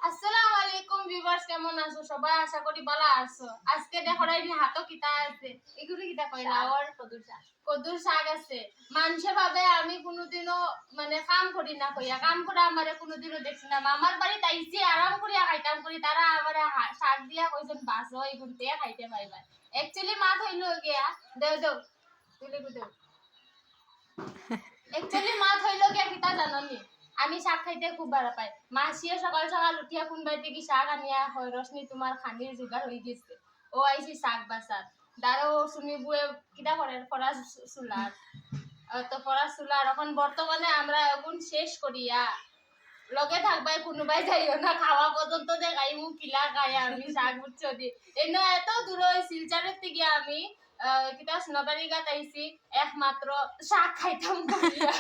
আসসালামু আলাইকুম ভিউয়ার্স, কেমন আছো সবাই? আশা করি ভালো আছো। আজকে দেখো রাইনি হাতো কিতা আছে, এগুলো কিতা কইলা ওর কদুর শাক আছে। মানুষে ভাবে আমি কোনোদিনও মানে কাম করি না কইয়া, কাম করা আমারে কোনোদিনও দেখছি না। আমার বাড়িতে আইছি আরাম করিয়া খাইতাম করি, তারা আমারে শাক দিয়া কইছেন বাস হয় গুনতে খাইতে পাইবা। অ্যাকচুয়ালি মাত হইল গিয়া দেও দেও তুলে দেও। অ্যাকচুয়ালি মাত হইল গিয়া কিতা জাননি, আমি শাক খাইতে খুব ভালো পাই। মাসিয়ে সকাল সকাল উঠিয়া কোনবাই থেকে শাক আনিয়া হয় রশ্মি তোমার খানির জোগাড় হয়ে গেছে। ও আইছি শাক বাসার দাঁড়ো শুনি বুয়ে কিতা করে ফরাস চুলার তো ফরাস চুলার এখন বর্তমানে আমরা এখন শেষ করিয়া লগে থাকবাই কোনোবাই যাইও না, খাওয়া পর্যন্ত দেখাই মু কিলা খাই আমি শাক বুঝছো দি এনে এত দূর ওই শিলচরের থেকে আমি কিতা সোনাবাড়ি গাত আইছি একমাত্র শাক খাইতাম করিয়া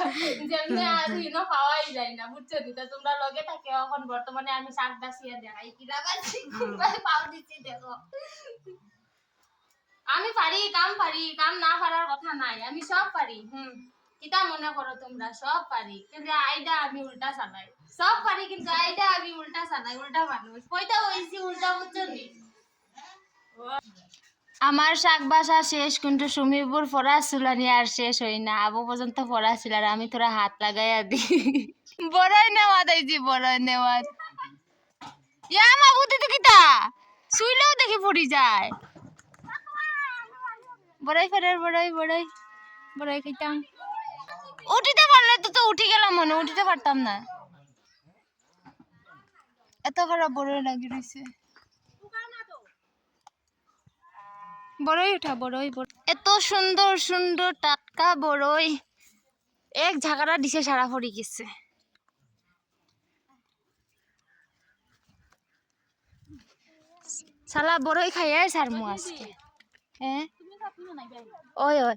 যেমনি আর হিনো খাওয়াই যায় না বুঝছো দি। তো তোমরা লগে থাকে এখন বর্তমানে আমি শাক দাসিয়া দেখাই কিলা বাছি কোনবাই পাও দিছি দেখো। আমি পারি কাম না পারার কথা নাই, আমি সব পারি। কিতা মনে করো তোমরা? সব পারি কিন্তু আইডা আমি উল্টা চালাই। সব পারি কিন্তু আইডা আমি উল্টা চালাই, উল্টা মানুষ কইতা হইছি উল্টা বুঝছো নি। আমার শাক বাসা শেষ কিন্তু সুমিপুর ফরাস চুলানি আর শেষ হই না। আবু পর্যন্ত ফরাস ছিল আর আমি তোরা হাত লাগাইয়া দি বড়ই নেওয়া দেইছি বড়ই নেওয়া ইয়া মা বুদ্ধি তো কিতা শুইলেও দেখি পড়ি যায়। বড়ই ফেরার বড়ই বড়ই বড়ই খাইতাম। উঠিতে পারলে তো উঠি গেলাম মনে, উঠিতে পারতাম না। এত খারাপ বড়ই লাগি রইছে। বড়ই উঠা বড়ই এত সুন্দর সুন্দর টাটকা বড়ই এক ঝাঁকাটা দিছে সারা পড়ি গেছে। শালা বড়ই খাইয়া সারমু আজকে। হ্যাঁ ওই ওই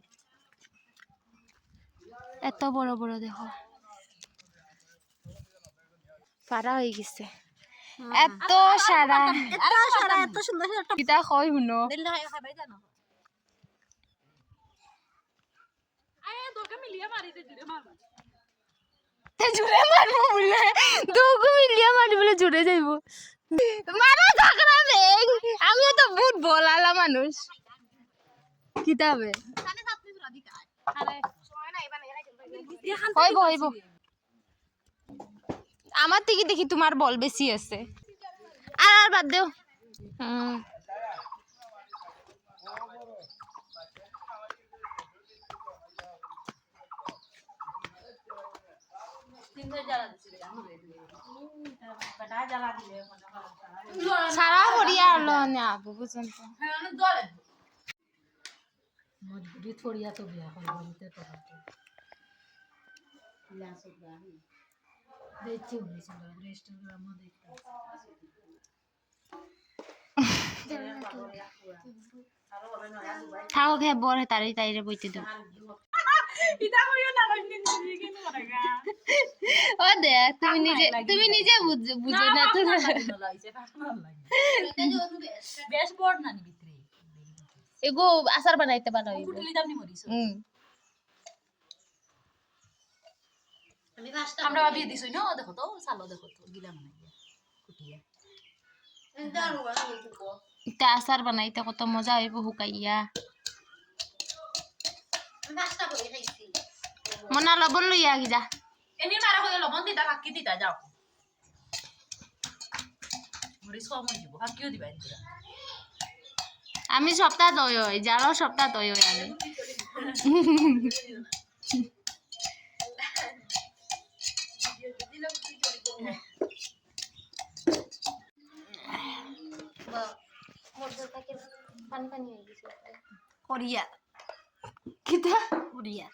এত বড় বড় দেখো পারা হয়ে গেছে এত সারা এত সুন্দর কিতা কই শুনো জুড়ে মারবো বলে দুগু মিলিয়া মারি বলে জুড়ে যাইব মারা ঝগড়া বেং। আমিও তো বহুত বলালা মানুষ কিতাবে হইব হইব। আমার থেকে দেখি তোমার বল বেশি আছে আর বাদ দেও। সারা পড়িয়া আলো না আবু পর্যন্ত মজবুরি থড়িয়া তো বিয়া করতে তো দেখছি হয়েছিল রেস্টুরেন্টের দেখতে থাও খে বড় তারি তাইরে বইতে দেব ও দে তুমি নিজে বুঝো না তো বেশ বড় না নি ভিতরে এগো আচার বানাইতে ভালো হইব। আমরা ভাবিয়ে দিছই না দেখো তো সালো দেখো তো গিলা মানে কুটিয়া এটা আচার বানাইতে কত মজা হইব হুকাইয়া। মনা লবণ লইয়া আগে যা এনি মারা হয়ে লবণ দিতা ফাঁকি দিতা যাও মরিচ কম হয়ে যাব ফাঁকিও দিবা এনরা আমি সপ্তাহ দই হই যারো সপ্তাহ দই হই আমি কোরিয়া কিতা কোরিয়া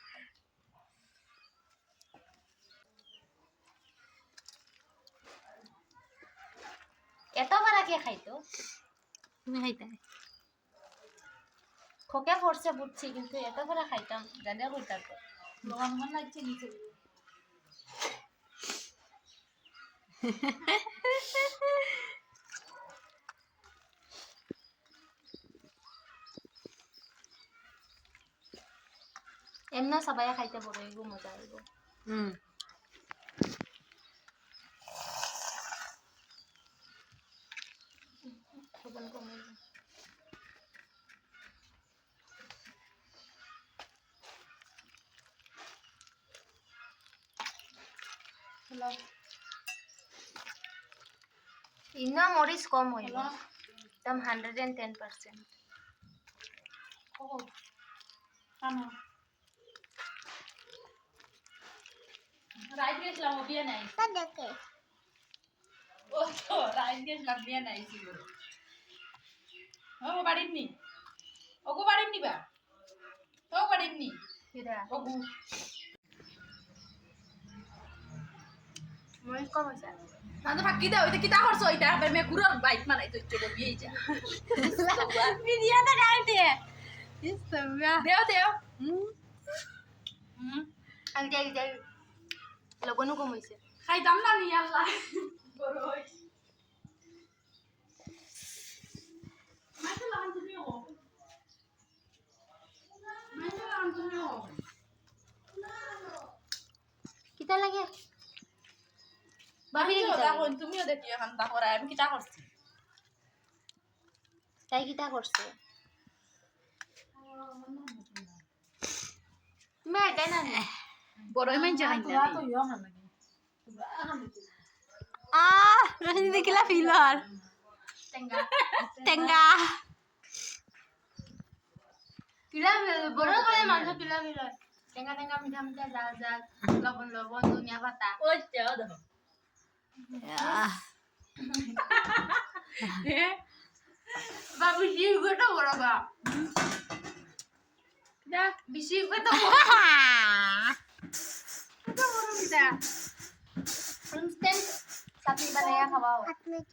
এত বারা কে খাইতো? তুমি খাইতা খোকে পড়ছে বুঝছি কিন্তু এত বারা খাইতাম জানে কইতাম লবণ মন লাগছে নিচে এমনা সবাই খাইতে বড় হইব মজা হইব। লবণ কমে হ্যালো ইন্না মরিচ কম হইব একদম 110%. রাইত গেছিলাম ও বিয়ে নাই ও তো রাইত গেছিলাম বিয়ে নাই ছিল ও বাড়ির নি ওগো বাড়ির নিবা ও বাড়ির নি কিরা ওগো মরিচ কম হইছে না তো ফাঁকি দাও এটা কিতা করছো এটা আবার মে কুরর বাইক মানাই তো চলো বিয়ে যা ভিডিওটা কাটে ইস্তবা দেও দেও আমি যাই লবণও কম হইছে খাইতাম না নি আল্লাহ বড় হই মাইকেল লাগান তুমি ও মাইকেল লাগান তুমি ও কিতা লাগে ভাবি দেখো তুমিও দেখি এখন তা করে আমি কিতা করছি তাই কিতা করছে মে তাই না বড়ই মাইন জানাই না রশনি দেখিলা ফিলর টেঙ্গা টেঙ্গা পিলা বড় করে মাংস পিলা পিলা টেঙ্গা টেঙ্গা মিঠা মিঠা জাল জাল লবণ লবণ ধনিয়া পাতা ওই যাও দেখো বাবু বেশি গোটা বড় বা দা বেশি গোটা বড় মিঠা ইনস্ট্যান্ট চাটনি বানাইয়া খাওয়া হয়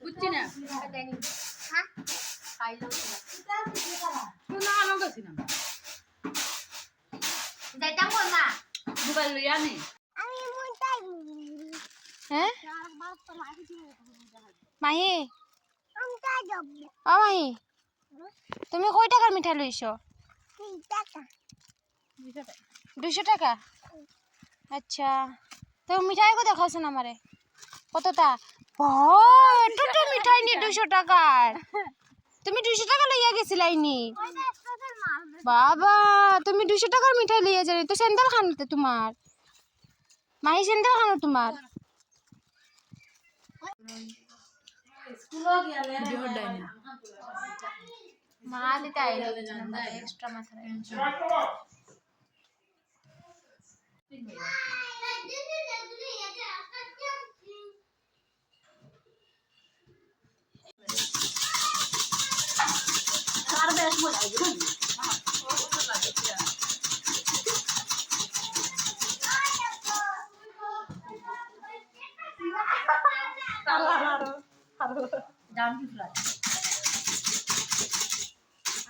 বুঝছি না হ্যাঁ খাইলো না আনো গেছি না যাইতাম কোন না মোবাইল লইয়া নি হ্যাঁ মাহি ও মাহি তুমি কয় টাকার মিঠাই লইছো 200 টাকা আচ্ছা তো মিঠাই কো দেখাছ না আমারে কতটা ও এতটা মিঠাই নি 200 টাকার তুমি 200 টাকা লইয়া গেছিলাইনি বাবা তুমি 200 টাকার মিঠাই লইয়া যাবে তো স্যান্ডেল খানোতে তোমার মাহি স্যান্ডেল খানো তোমার মা দিতে আইলো এক্সট্রা মাথা আর বেশ মজা হবে ডান কি ফ্লাই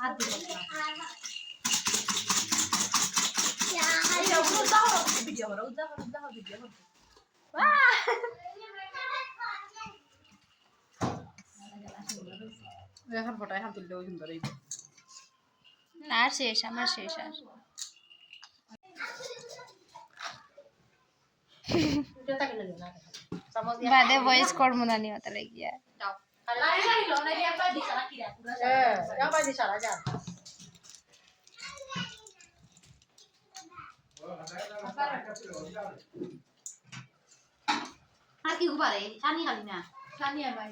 আর দিব এটা উদাহ ভিডিও করো উদাহ ভিডিও করো এখন ফটো এখন তুললেও সুন্দর হইবে আর শেষ আমার শেষ আর বাদে ভয়েস করব না নি ওটা লাগিয়া আর কি গুবারে ছানি খালি না ছানি আর ভাই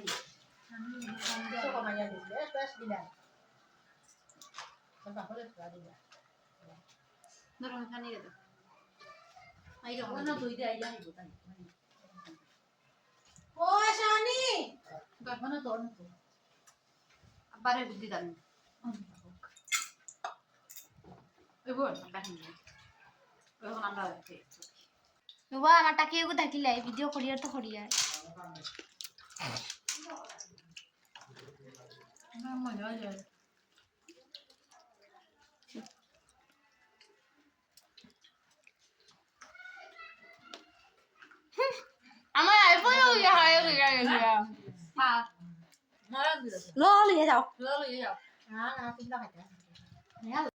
ধরো ছানি রে আই যাও না দুই দে আইয়া হইব তাই ও ছানি গগনা তোর না তো আবারে বুদ্ধি দান ওই বল বাহিনী এখন আমরা বাবা আমার টাকি এগো থাকিলাই ভিডিও করিয়ার তো করিয়ার মজা যায় আমার আইফোনও ইয়া হয়ে গিয়া হ্যাঁ মারা দিও লো লিয়ে যাও লো লো যাও না না পিলা খাইতে